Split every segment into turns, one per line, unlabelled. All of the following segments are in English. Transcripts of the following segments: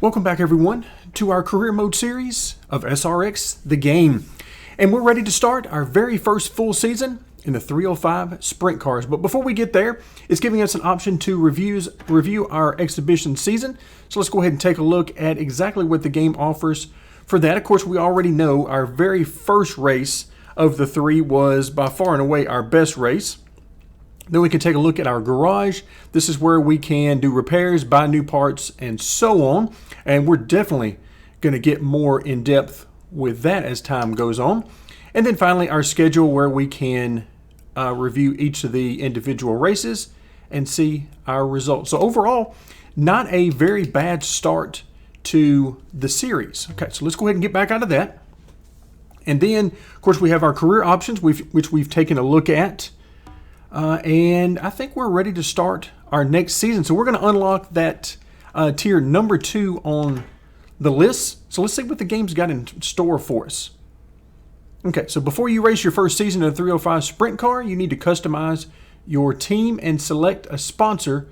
Welcome back everyone to our career mode series of SRX, the game. And we're ready to start our very first full season in the 305 sprint cars. But before we get there, it's giving us an option to review our exhibition season. So let's go ahead and take a look at exactly what the game offers for that. Of course, we already know our very first race of the three was by far and away our best race. Then we can take a look at our garage. This is where we can do repairs, buy new parts, and so on. And we're definitely going to get more in depth with that as time goes on. And then finally, our schedule where we can review each of the individual races and see our results. So overall, not a very bad start to the series. Okay, so let's go ahead and get back out of that. And then, of course, we have our career options, which we've taken a look at. And I think we're ready to start our next season. So we're going to unlock that tier number 2 on the list. So let's see what the game's got in store for us. Okay, so before you race your first season of the 305 sprint car, you need to customize your team and select a sponsor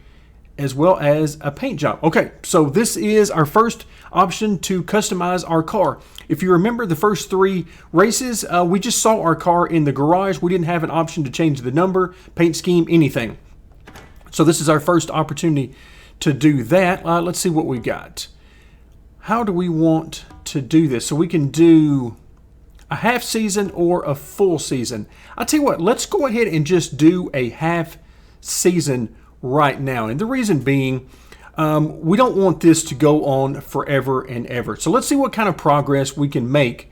as well as a paint job. Okay, so this is our first option to customize our car. If you remember the first 3 races, we just saw our car in the garage. We didn't have an option to change the number, paint scheme, anything. So this is our first opportunity to do that. Let's see what we've got. How do we want to do this? So we can do a half season or a full season. I'll tell you what, let's go ahead and just do a half season right now. And the reason being, we don't want this to go on forever and ever. So let's see what kind of progress we can make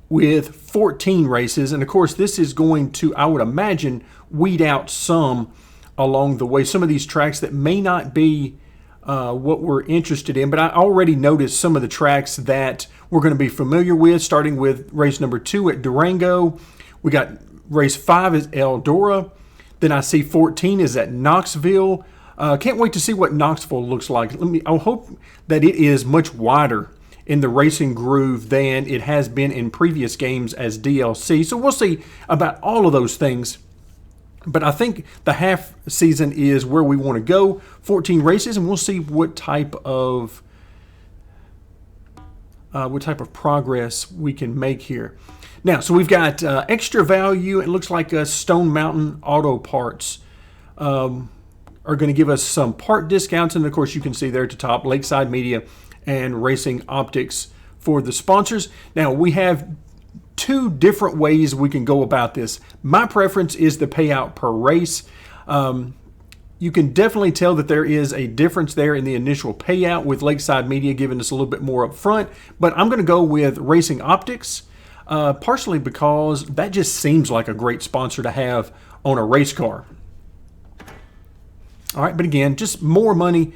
with 14 races. And of course, this is going to, I would imagine, weed out some along the way. Some of these tracks that may not be what we're interested in. But I already noticed some of the tracks that we're going to be familiar with, starting with race number 2 at Durango. We got race 5 at Eldora. Then I see 14 is at Knoxville. Can't wait to see what Knoxville looks like. I hope that it is much wider in the racing groove than it has been in previous games as DLC. So we'll see about all of those things. But I think the half season is where we want to go. 14 races, and we'll see what type of progress we can make here. Now, so we've got extra value. It looks like Stone Mountain Auto Parts are going to give us some part discounts. And, of course, you can see there at the top, Lakeside Media and Racing Optics for the sponsors. Now, we have 2 different ways we can go about this. My preference is the payout per race. You can definitely tell that there is a difference there in the initial payout with Lakeside Media giving us a little bit more up front. But I'm going to go with Racing Optics. Partially because that just seems like a great sponsor to have on a race car. All right, but again, just more money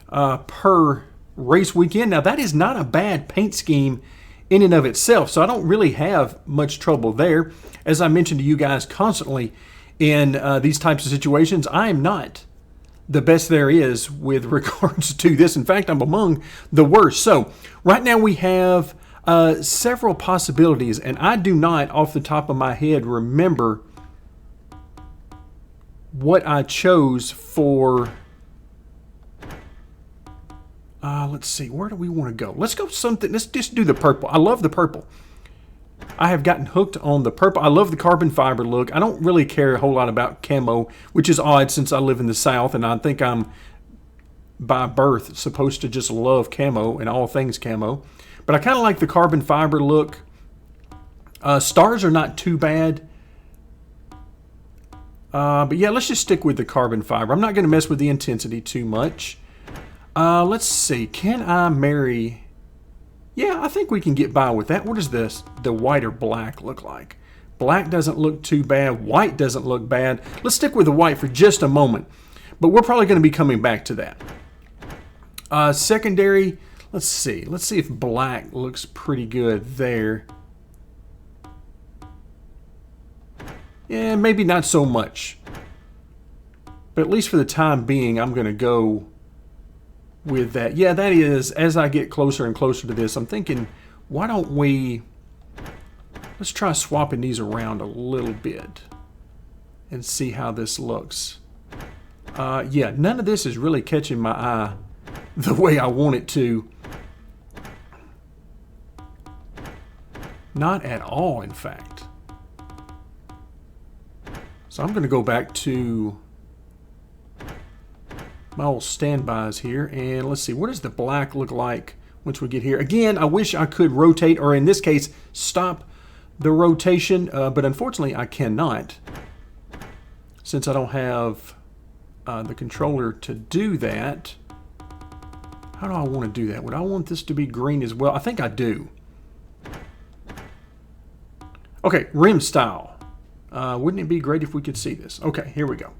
per race weekend. Now, that is not a bad paint scheme in and of itself, so I don't really have much trouble there. As I mentioned to you guys constantly in these types of situations, I am not the best there is with regards to this. In fact, I'm among the worst. So right now we have several possibilities, and I do not, off the top of my head, remember what I chose for. Let's see, where do we want to go? Let's go something. Let's just do the purple. I love the purple. I have gotten hooked on the purple. I love the carbon fiber look. I don't really care a whole lot about camo, which is odd since I live in the South, and I think I'm by birth supposed to just love camo and all things camo. But I kind of like the carbon fiber look. Stars are not too bad. But yeah, let's just stick with the carbon fiber. I'm not going to mess with the intensity too much. Let's see. Can I marry? Yeah, I think we can get by with that. What does the white or black look like? Black doesn't look too bad. White doesn't look bad. Let's stick with the white for just a moment. But we're probably going to be coming back to that. Secondary. Let's see. Let's see if black looks pretty good there. Yeah, maybe not so much. But at least for the time being, I'm going to go with that. Yeah, that is, as I get closer and closer to this, I'm thinking, why don't we, let's try swapping these around a little bit and see how this looks. Yeah, none of this is really catching my eye the way I want it to. Not at all, in fact. So I'm going to go back to my old standbys here, and let's see, what does the black look like once we get here? Again, I wish I could rotate, or in this case, stop the rotation, but unfortunately I cannot, since I don't have the controller to do that. How do I want to do that? Would I want this to be green as well? I think I do. Okay, rim style. Wouldn't it be great if we could see this? Okay, here we go.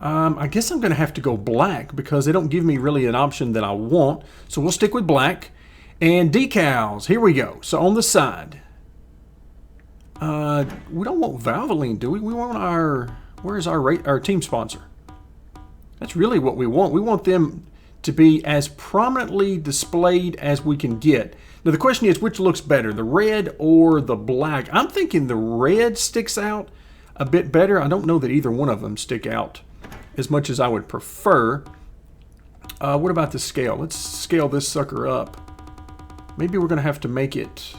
I guess I'm going to have to go black because they don't give me really an option that I want. So we'll stick with black. And decals, here we go. So on the side, we don't want Valvoline, do we? We want our, where's our team sponsor? That's really what we want. We want them to be as prominently displayed as we can get. Now the question is, which looks better, the red or the black? I'm thinking the red sticks out a bit better. I don't know that either one of them stick out as much as I would prefer. What about the scale? Let's scale this sucker up. Maybe we're going to have to make it...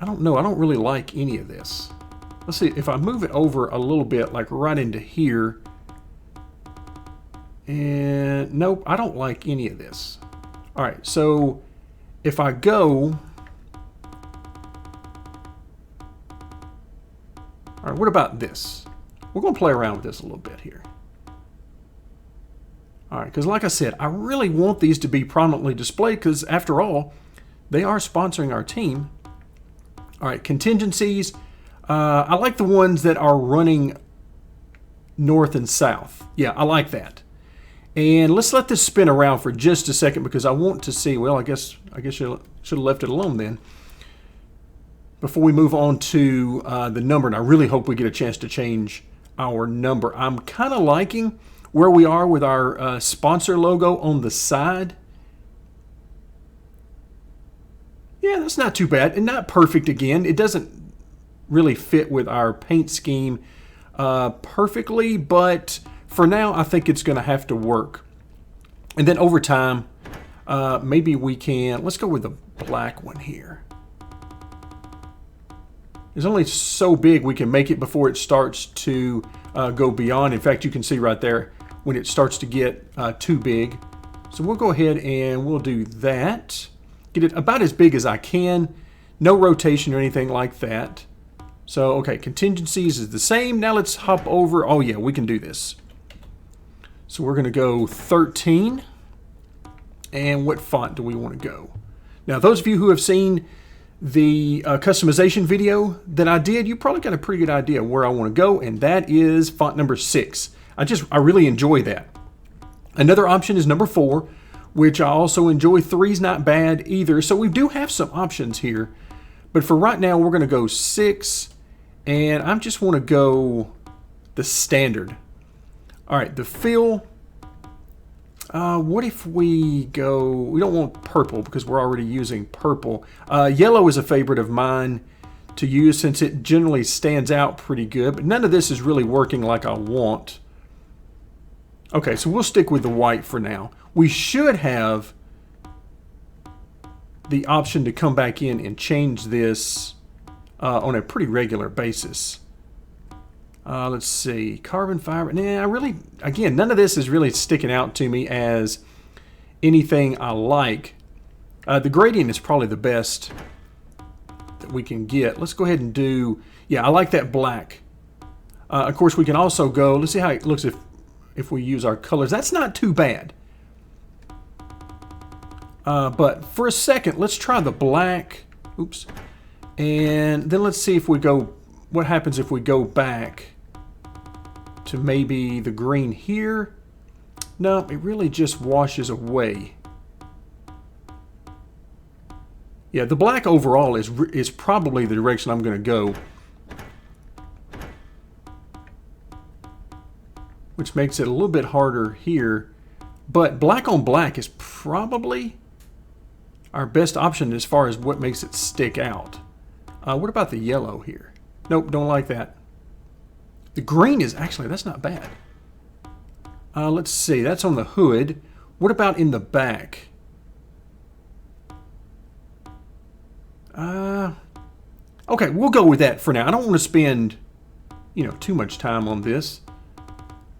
I don't know. I don't really like any of this. Let's see. If I move it over a little bit, like right into here. And nope, I don't like any of this. All right, so if I go... All right, what about this? We're going to play around with this a little bit here. All right, because like I said, I really want these to be prominently displayed because, after all, they are sponsoring our team. All right, contingencies. I like the ones that are running north and south. Yeah, I like that. And let's let this spin around for just a second because I want to see, well, I guess you should have left it alone then. Before we move on to the number, and I really hope we get a chance to change our number. I'm kind of liking where we are with our sponsor logo on the side. Yeah, that's not too bad, and not perfect again. It doesn't really fit with our paint scheme perfectly, but for now I think it's going to have to work. And then over time, maybe we can, let's go with the black one here. It's only so big we can make it before it starts to go beyond. In fact, you can see right there when it starts to get too big. So we'll go ahead and we'll do that. Get it about as big as I can. No rotation or anything like that. So, okay, contingencies is the same. Now let's hop over. Oh yeah, we can do this. So we're going to go 13. And what font do we want to go? Now, those of you who have seen the customization video that I did, you probably got a pretty good idea where I want to go, and that is font number 6. I really enjoy that. Another option is number 4, which I also enjoy. 3's not bad either. So we do have some options here, but for right now, we're going to go 6, and I just want to go the standard. All right, the fill. What if we go, we don't want purple because we're already using purple. Yellow is a favorite of mine to use since it generally stands out pretty good, but none of this is really working like I want. Okay, so we'll stick with the white for now. We should have the option to come back in and change this on a pretty regular basis. Let's see, carbon fiber. Nah, again, none of this is really sticking out to me as anything I like. The gradient is probably the best that we can get. Let's go ahead and do, yeah, I like that black. Of course, we can also go, let's see how it looks if we use our colors. That's not too bad. But for a second, let's try the black. Oops. And then let's see if we go, what happens if we go back to maybe the green here. No, it really just washes away. Yeah, the black overall is probably the direction I'm going to go, which makes it a little bit harder here. But black on black is probably our best option as far as what makes it stick out. What about the yellow here? Nope, don't like that. The green is actually, that's not bad. Let's see, that's on the hood. What about in the back? Okay, we'll go with that for now. I don't want to spend, too much time on this.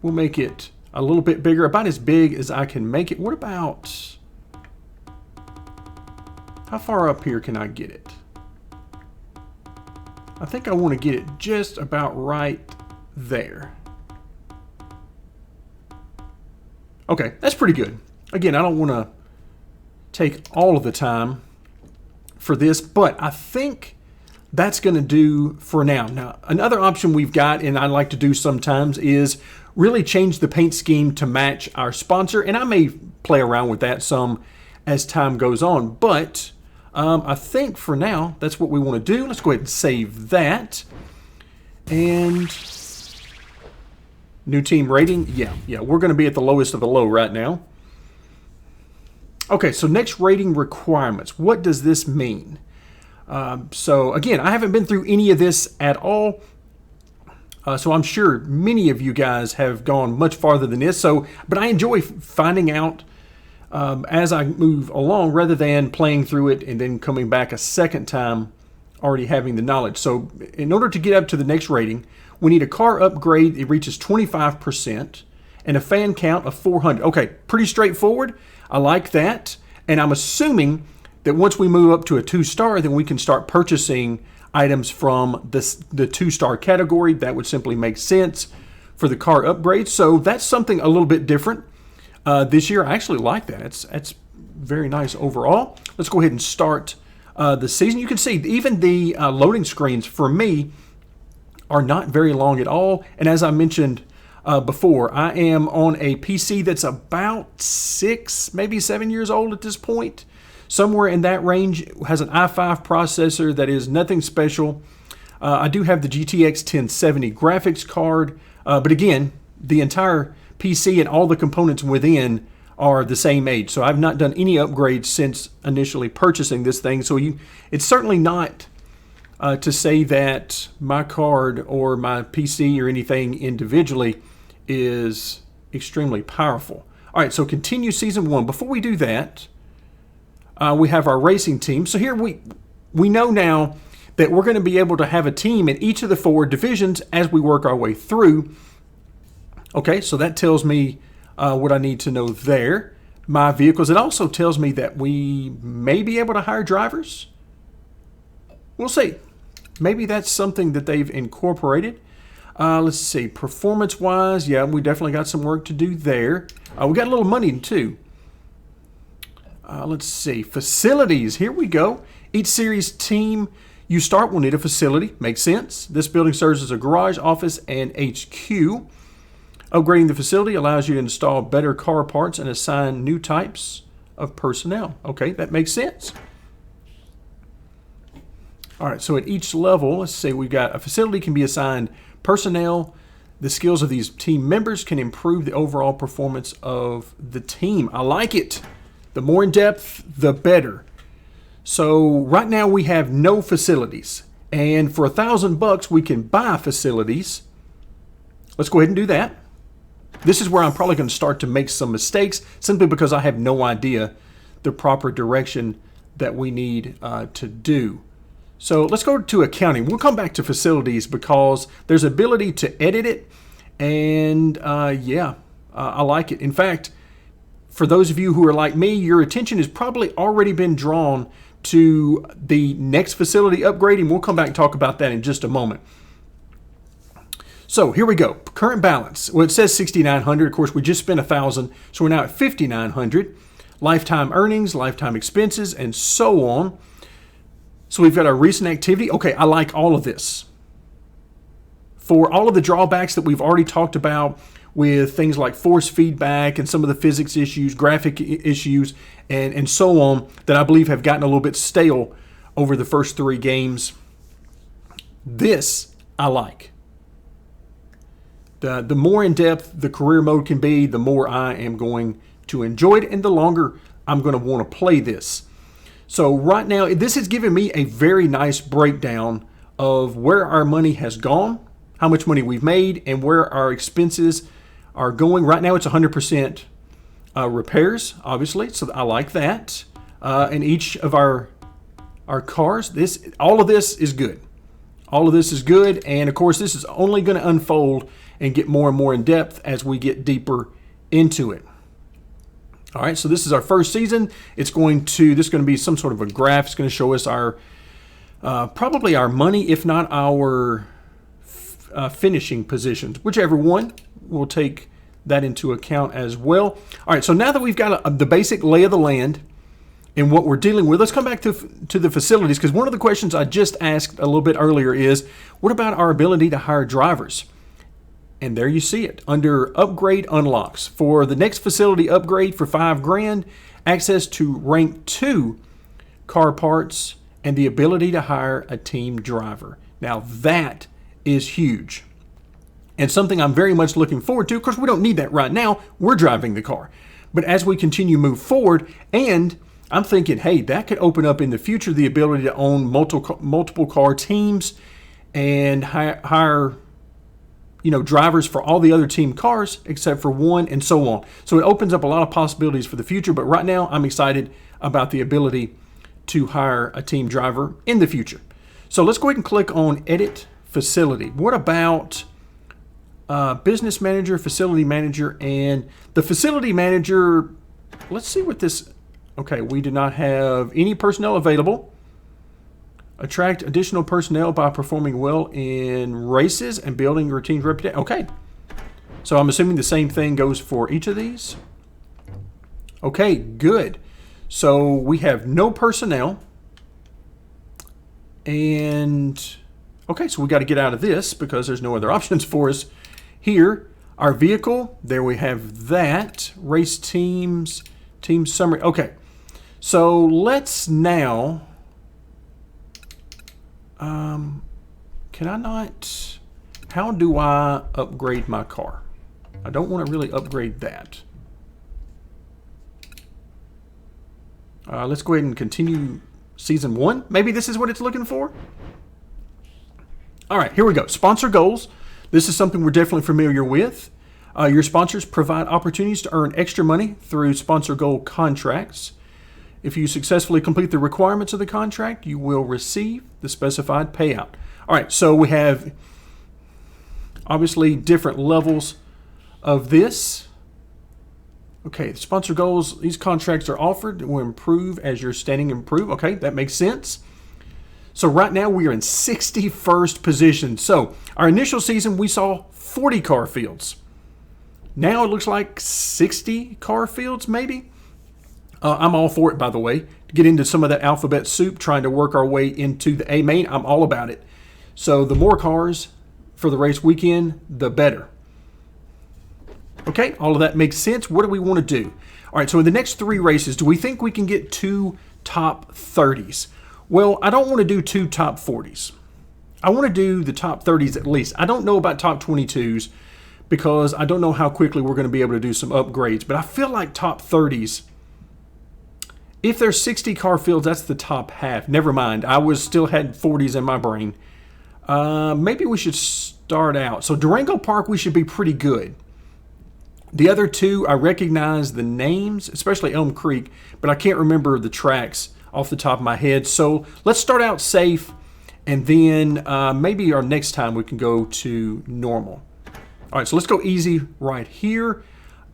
We'll make it a little bit bigger, about as big as I can make it. What about, how far up here can I get it? I think I want to get it just about right there. Okay, that's pretty good. Again, I don't want to take all of the time for this, but I think that's going to do for now. Now, another option we've got, and I like to do sometimes, is really change the paint scheme to match our sponsor, and I may play around with that some as time goes on, but I think for now, that's what we want to do. Let's go ahead and save that. And new team rating. Yeah, we're going to be at the lowest of the low right now. Okay, so next rating requirements. What does this mean? So again, I haven't been through any of this at all. So I'm sure many of you guys have gone much farther than this. But I enjoy finding out as I move along, rather than playing through it and then coming back a second time already having the knowledge. So in order to get up to the next rating, we need a car upgrade. It reaches 25% and a fan count of 400. Okay, pretty straightforward. I like that. And I'm assuming that once we move up to a 2-star, then we can start purchasing items from the 2-star category. That would simply make sense for the car upgrade. So that's something a little bit different. This year, I actually like that. That's very nice overall. Let's go ahead and start the season. You can see even the loading screens for me are not very long at all. And as I mentioned before, I am on a PC that's about 6, maybe 7 years old at this point. Somewhere in that range. It has an i5 processor that is nothing special. I do have the GTX 1070 graphics card. But again, the entire PC and all the components within are the same age. So I've not done any upgrades since initially purchasing this thing. So it's certainly not to say that my card or my PC or anything individually is extremely powerful. All right, so continue season 1. Before we do that, we have our racing team. So here we know now that we're going to be able to have a team in each of the 4 divisions as we work our way through. Okay, so that tells me what I need to know there. My vehicles. It also tells me that we may be able to hire drivers. We'll see. Maybe that's something that they've incorporated. Let's see. Performance-wise, yeah, we definitely got some work to do there. We got a little money, too. Let's see. Facilities. Here we go. Each series team you start will need a facility. Makes sense. This building serves as a garage, office, and HQ. Upgrading the facility allows you to install better car parts and assign new types of personnel. Okay, that makes sense. All right, so at each level, let's say we've got a facility can be assigned personnel. The skills of these team members can improve the overall performance of the team. I like it. The more in depth, the better. So right now we have no facilities. And for $1,000 we can buy facilities. Let's go ahead and do that. This is where I'm probably going to start to make some mistakes simply because I have no idea the proper direction that we need to do. So let's go to accounting. We'll come back to facilities because there's ability to edit it. And I like it. In fact, for those of you who are like me, your attention has probably already been drawn to the next facility upgrade. And we'll come back and talk about that in just a moment. So here we go. Current balance. Well, it says 6,900. Of course, we just spent 1,000, so we're now at 5,900. Lifetime earnings, lifetime expenses, and so on. So we've got our recent activity. Okay, I like all of this. For all of the drawbacks that we've already talked about with things like force feedback and some of the physics issues, graphic issues, and so on, that I believe have gotten a little bit stale over the first 3 games, this I like. The more in-depth the career mode can be, the more I am going to enjoy it and the longer I'm going to want to play this. So right now, this has given me a very nice breakdown of where our money has gone, how much money we've made, and where our expenses are going. Right now, it's 100% repairs, obviously, so I like that. And each of our our cars. All of this is good. All of this is good, and of course this is only going to unfold and get more and more in depth as we get deeper into it. All right, so this is our first season. This is going to be some sort of a graph. It's going to show us our probably our money, if not our finishing positions, whichever one. We'll take that into account as well. All right, so now that we've got the basic lay of the land and what we're dealing with, let's come back to the facilities, because one of the questions I just asked a little bit earlier is, what about our ability to hire drivers? And there you see it under upgrade unlocks. For the next facility upgrade for $5,000, access to rank 2 car parts and the ability to hire a team driver. Now that is huge and something I'm very much looking forward to. Of course, we don't need that right now. We're driving the car. But as we continue to move forward, and I'm thinking, hey, that could open up in the future the ability to own multiple car teams and hire drivers for all the other team cars except for one, and so on. So it opens up a lot of possibilities for the future, but right now I'm excited about the ability to hire a team driver in the future. So let's go ahead and click on Edit Facility. What about Business Manager, Facility Manager, and the Facility Manager? Let's see what this... Okay, we do not have any personnel available. Attract additional personnel by performing well in races and building your team's reputation. Okay, so I'm assuming the same thing goes for each of these. Okay, good. So we have no personnel. And, okay, so we got to get out of this because there's no other options for us here. Our vehicle, there we have that. Race teams, team summary. Okay. So let's now, can I not, how do I upgrade my car? I don't want to really upgrade that. Let's go ahead and continue season 1. Maybe this is what it's looking for. All right, here we go. Sponsor goals. This is something we're definitely familiar with. Your sponsors provide opportunities to earn extra money through sponsor goal contracts. If you successfully complete the requirements of the contract, you will receive the specified payout. All right, so we have obviously different levels of this. Okay, the sponsor goals, these contracts are offered will improve as your standing improve. Okay, that makes sense. So right now we are in 61st position. So our initial season, we saw 40 car fields. Now it looks like 60 car fields maybe. I'm all for it, by the way, to get into some of that alphabet soup, trying to work our way into the A main. I'm all about it. So the more cars for the race weekend, the better. Okay, all of that makes sense. What do we want to do? All right, so in the next 3 races, do we think we can get 2 top 30s? Well, I don't want to do 2 top 40s. I want to do the top 30s at least. I don't know about top 22s because I don't know how quickly we're going to be able to do some upgrades, but I feel like top 30s, if there's 60 car fields, that's the top half. Never mind. I still had 40s in my brain. Maybe we should start out. So Durango Park, we should be pretty good. The other 2, I recognize the names, especially Elm Creek, but I can't remember the tracks off the top of my head. So let's start out safe, and then maybe our next time we can go to normal. All right, so let's go easy right here.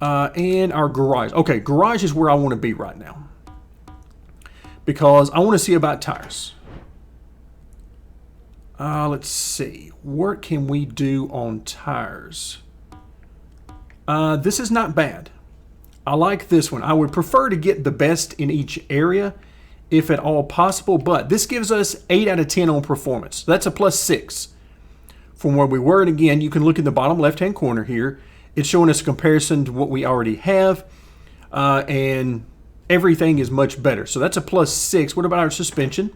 And our garage. Okay, garage is where I want to be right now, because I want to see about tires. Let's see. What can we do on tires? This is not bad. I like this one. I would prefer to get the best in each area, if at all possible, but this gives us 8 out of 10 on performance. That's a +6 from where we were. And again, you can look in the bottom left-hand corner here. It's showing us a comparison to what we already have, and everything is much better. So that's a +6. What about our suspension?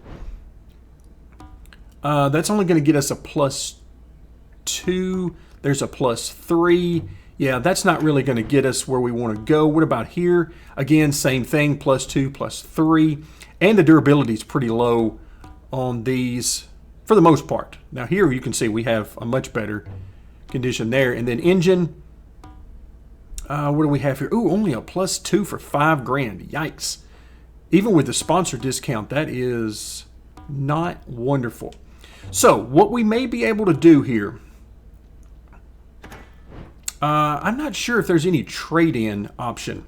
That's only going to get us a +2. There's a +3. Yeah, that's not really going to get us where we want to go. What about here? Again, same thing, +2, +3. And the durability is pretty low on these for the most part. Now here you can see we have a much better condition there. And then engine, what do we have here? Ooh, only a +2 for $5,000. Yikes. Even with the sponsor discount, that is Not wonderful. So what we may be able to do here, I'm not sure if there's any trade-in option.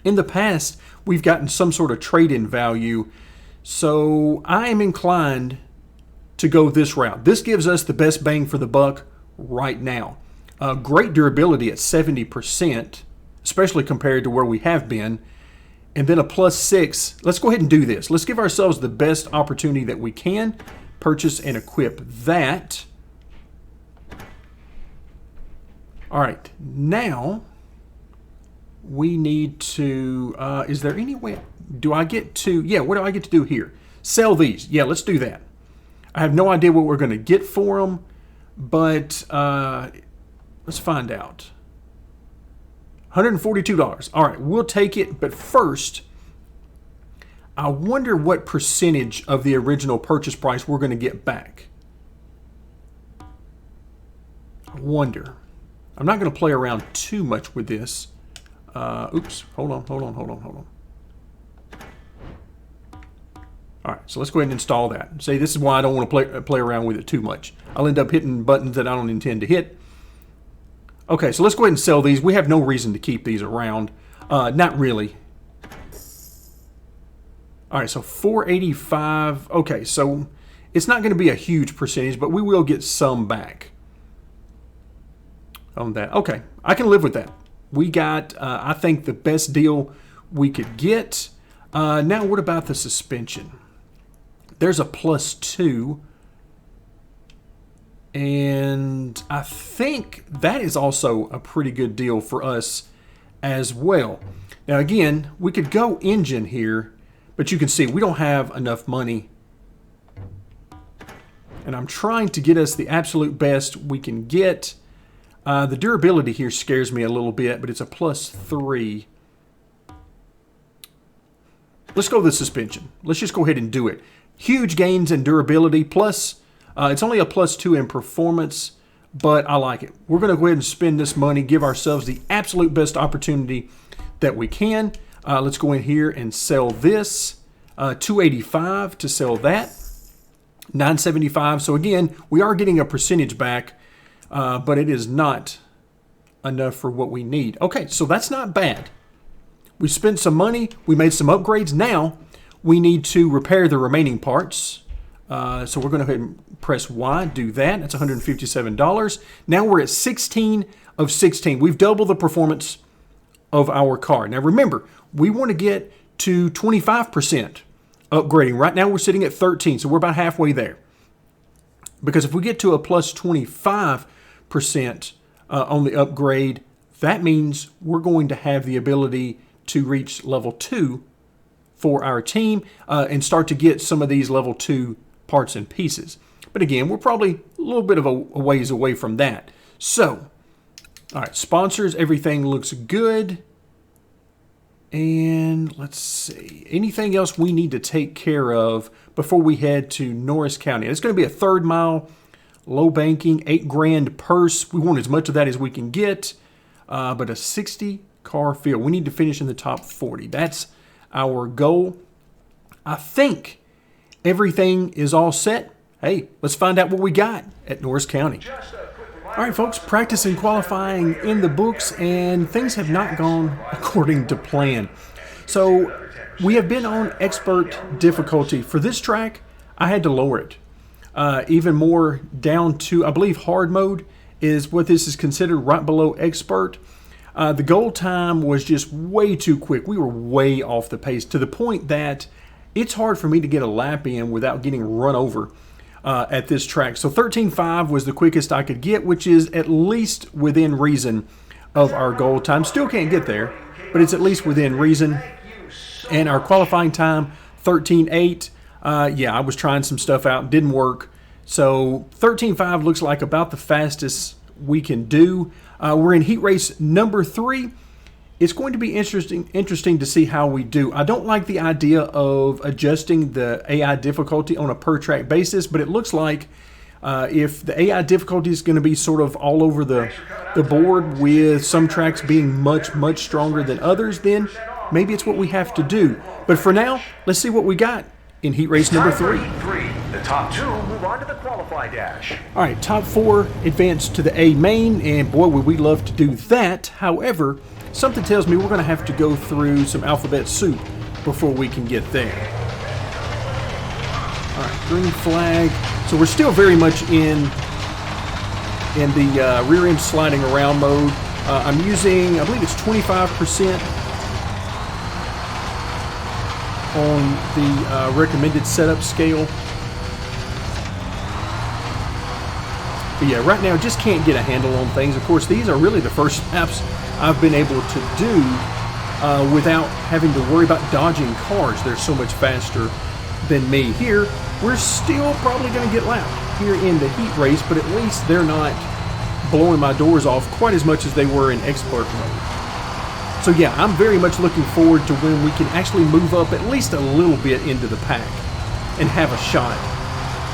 In the past, we've gotten some sort of trade-in value, so I am inclined to go this route. This gives us the best bang for the buck right now. Great durability at 70%, especially compared to where we have been, and then a +6. Let's go ahead and do this. Let's give ourselves the best opportunity that we can. Purchase and equip that. All right, now we need to, is there any way, do I get to, yeah, what do I get to do here? Sell these. Yeah, let's do that. I have no idea what we're going to get for them, but let's find out. $142. All right, we'll take it, but first, I wonder what percentage of the original purchase price we're going to get back. I wonder. I'm not going to play around too much with this. Oops, hold on. All right, so let's go ahead and install that. See, this is why I don't want to play around with it too much. I'll end up hitting buttons that I don't intend to hit. Okay, so let's go ahead and sell these. We have no reason to keep these around. Not really. All right, so 485. Okay, so it's not going to be a huge percentage, but we will get some back on that. Okay, I can live with that. We got, I think, the best deal we could get. Now, what about the suspension? There's a +2. And I think that is also a pretty good deal for us as well. Now, again, we could go engine here, but you can see we don't have enough money. And I'm trying to get us the absolute best we can get. The durability here scares me a little bit, but it's a +3. Let's go with the suspension. Let's just go ahead and do it. Huge gains in durability, plus it's only a +2 in performance, but I like it. We're going to go ahead and spend this money, give ourselves the absolute best opportunity that we can. Let's go in here and sell this. $285 to sell that. $975. So again, we are getting a percentage back, but it is not enough for what we need. Okay, so that's not bad. We spent some money. We made some upgrades. Now we need to repair the remaining parts. So we're going to go ahead and press Y, do that. That's $157. Now we're at 16 of 16. We've doubled the performance of our car. Now remember, we want to get to 25% upgrading. Right now we're sitting at 13, so we're about halfway there. Because if we get to a +25% on the upgrade, that means we're going to have the ability to reach level 2 for our team and start to get some of these level 2 parts and pieces. But again, we're probably a little bit of a ways away from that. So, all right, sponsors, everything looks good. And let's see, anything else we need to take care of before we head to Norris County? It's going to be a 3rd mile, low banking, $8,000 purse. We want as much of that as we can get, but a 60 car field. We need to finish in the top 40. That's our goal. I think everything is all set. Hey, let's find out what we got at Norris County. All right, folks, practice and qualifying in the books, and things have not gone according to plan. So we have been on expert difficulty. For this track, I had to lower it even more down to, I believe, hard mode is what this is considered, right below expert. The goal time was just way too quick. We were way off the pace to the point that it's hard for me to get a lap in without getting run over at this track. So 13.5 was the quickest I could get, which is at least within reason of our goal time. Still can't get there, but it's at least within reason. And our qualifying time, 13.8. Yeah, I was trying some stuff out, didn't work. So 13.5 looks like about the fastest we can do. We're in heat race number 3. It's going to be interesting to see how we do. I don't like the idea of adjusting the AI difficulty on a per track basis, but it looks like if the AI difficulty is going to be sort of all over the board with some tracks being much stronger than others, then maybe it's what we have to do. But for now, let's see what we got in heat race number 3.
The top 2 move on to the qualify dash.
All right, top 4 advance to the A main, and boy, would we love to do that. However, something tells me we're going to have to go through some alphabet soup before we can get there. All right, green flag. So we're still very much in the rear end sliding around mode. I'm using, I believe it's 25% on the recommended setup scale. But yeah, right now just can't get a handle on things. Of course, these are really the first laps I've been able to do without having to worry about dodging cars. They're so much faster than me. Here, we're still probably going to get lapped here in the heat race, but at least they're not blowing my doors off quite as much as they were in expert mode. So yeah, I'm very much looking forward to when we can actually move up at least a little bit into the pack and have a shot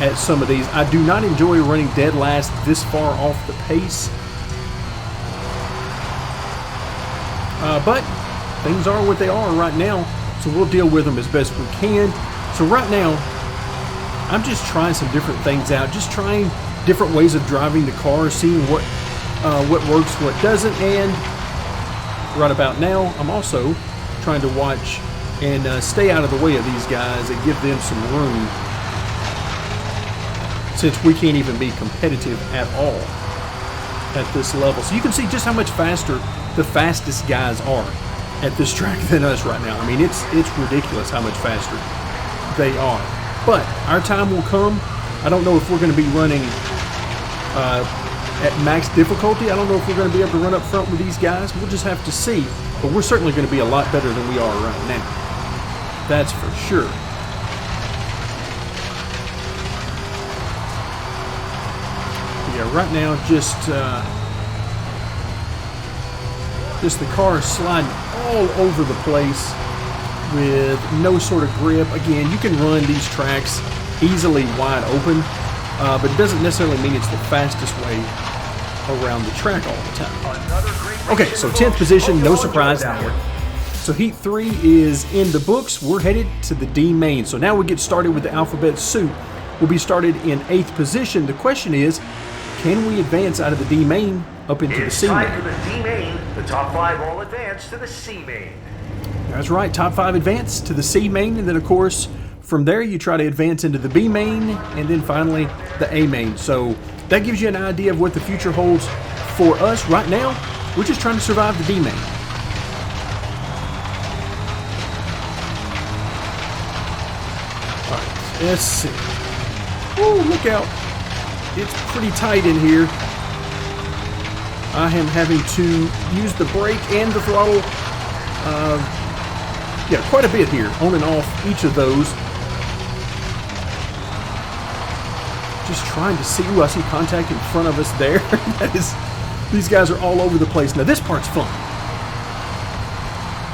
at some of these. I do not enjoy running dead last this far off the pace. But things are what they are right now, so we'll deal with them as best we can. So right now, I'm just trying some different things out, just trying different ways of driving the car, seeing what works, what doesn't, and right about now, I'm also trying to watch and stay out of the way of these guys and give them some room, since we can't even be competitive at all at this level. So you can see just how much faster the fastest guys are at this track than us right now. I mean, it's ridiculous how much faster they are. But our time will come. I don't know if we're going to be running at max difficulty. I don't know if we're going to be able to run up front with these guys. We'll just have to see. But we're certainly going to be a lot better than we are right now. That's for sure. Yeah, right now just the car is sliding all over the place with no sort of grip. Again, you can run these tracks easily wide open, but it doesn't necessarily mean it's the fastest way around the track all the time. Okay, so 10th position, no surprise there. So Heat 3 is in the books. We're headed to the D main. So now we get started with the alphabet soup. We'll be started in 8th position. The question is, can we advance out of the D main up into the C main?
It's time for the D main. The top 5 all advance to the C main.
That's right, top 5 advance to the C main, and then of course from there you try to advance into the B main, and then finally the A main. So that gives you an idea of what the future holds for us. Right now, we're just trying to survive the D main. All right, let's see. Oh, look out. It's pretty tight in here. I am having to use the brake and the throttle. Yeah, quite a bit here, on and off each of those. Just trying to see. Ooh, I see contact in front of us there. These guys are all over the place. Now, this part's fun.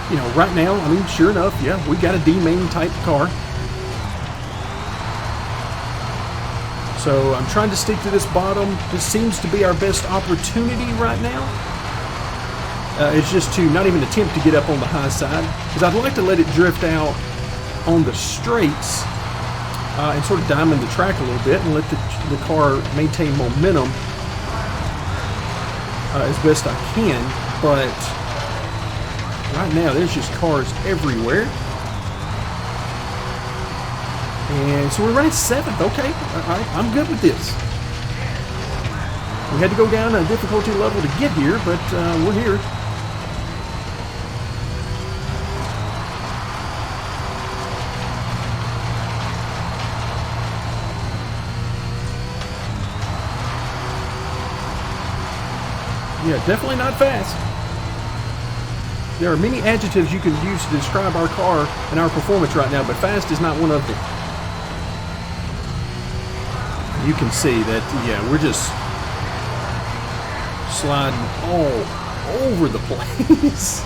You know, right now, I mean, sure enough, yeah, we got a D-main type car. So I'm trying to stick to this bottom. This seems to be our best opportunity right now. It's just to not even attempt to get up on the high side, because I'd like to let it drift out on the straights and sort of diamond the track a little bit and let the car maintain momentum as best I can. But right now there's just cars everywhere. And so we're running 7th. Okay, all right, I'm good with this. We had to go down a difficulty level to get here, but we're here. Yeah, definitely not fast. There are many adjectives you can use to describe our car and our performance right now, but fast is not one of them. You can see that, yeah, we're just sliding all over the place.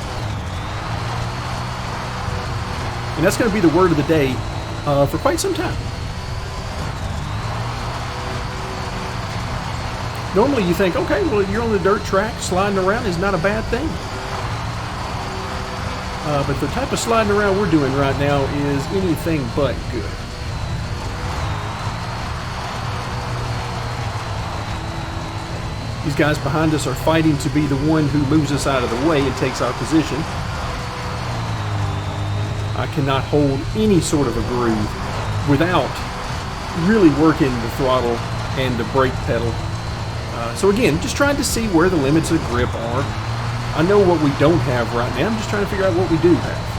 And that's going to be the word of the day for quite some time. Normally you think, okay, well, you're on the dirt track, sliding around is not a bad thing. But the type of sliding around we're doing right now is anything but good. These guys behind us are fighting to be the one who moves us out of the way and takes our position. I cannot hold any sort of a groove without really working the throttle and the brake pedal. So again, just trying to see where the limits of grip are. I know what we don't have right now. I'm just trying to figure out what we do have.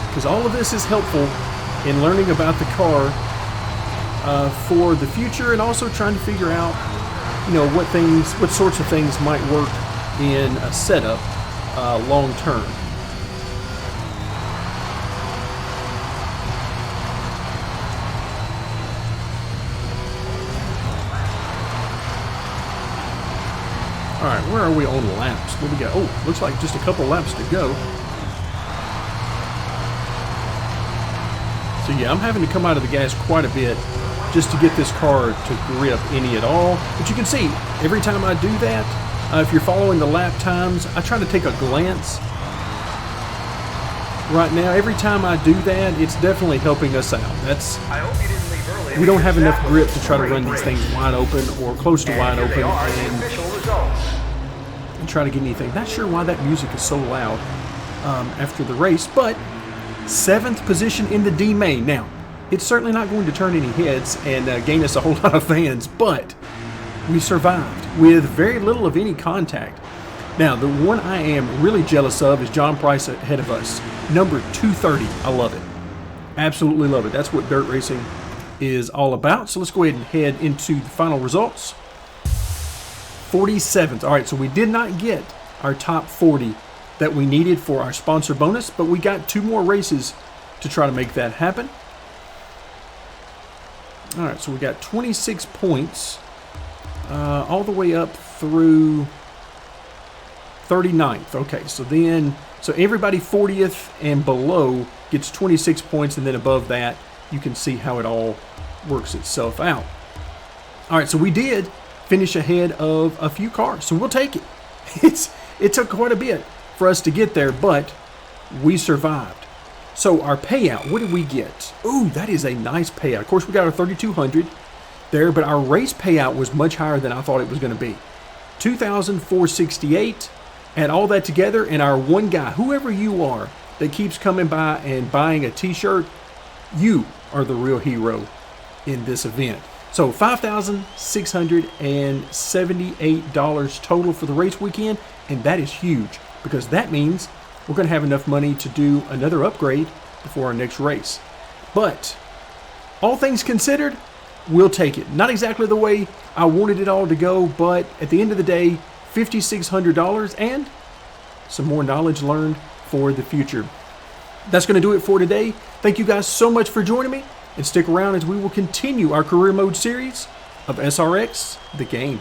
Because all of this is helpful in learning about the car for the future, and also trying to figure out, what sorts of things might work in a setup long term. All right, where are we on laps? What do we got? Oh, looks like just a couple laps to go. So yeah, I'm having to come out of the gas quite a bit just to get this car to grip any at all. But you can see, every time I do that, if you're following the lap times, I try to take a glance. Right now, every time I do that, it's definitely helping us out.
I hope you didn't leave early.
We don't have enough grip to try to run these things wide open or close to wide open and try to get anything. Not sure why that music is so loud after the race, but 7th position in the D main. Now, it's certainly not going to turn any heads and gain us a whole lot of fans, but we survived with very little of any contact. Now, the one I am really jealous of is John Price ahead of us. Number 230. I love it. Absolutely love it. That's what dirt racing is all about. So let's go ahead and head into the final results. 47th. All right, so we did not get our top 40 that we needed for our sponsor bonus, but we got 2 more races to try to make that happen. All right, so we got 26 points all the way up through 39th. Okay, so everybody 40th and below gets 26 points, and then above that, you can see how it all works itself out. All right, so we did finish ahead of a few cars, so we'll take it. It took quite a bit for us to get there, but we survived. So our payout, what did we get? Ooh, that is a nice payout. Of course, we got our 3,200 there, but our race payout was much higher than I thought it was going to be. 2,468. Add all that together, and our one guy, whoever you are, that keeps coming by and buying a t-shirt, you are the real hero in this event. So $5,678 total for the race weekend, and that is huge because that means we're going to have enough money to do another upgrade before our next race. But all things considered, we'll take it. Not exactly the way I wanted it all to go, but at the end of the day, $5,600 and some more knowledge learned for the future. That's going to do it for today. Thank you guys so much for joining me, and stick around as we will continue our career mode series of SRX, the game.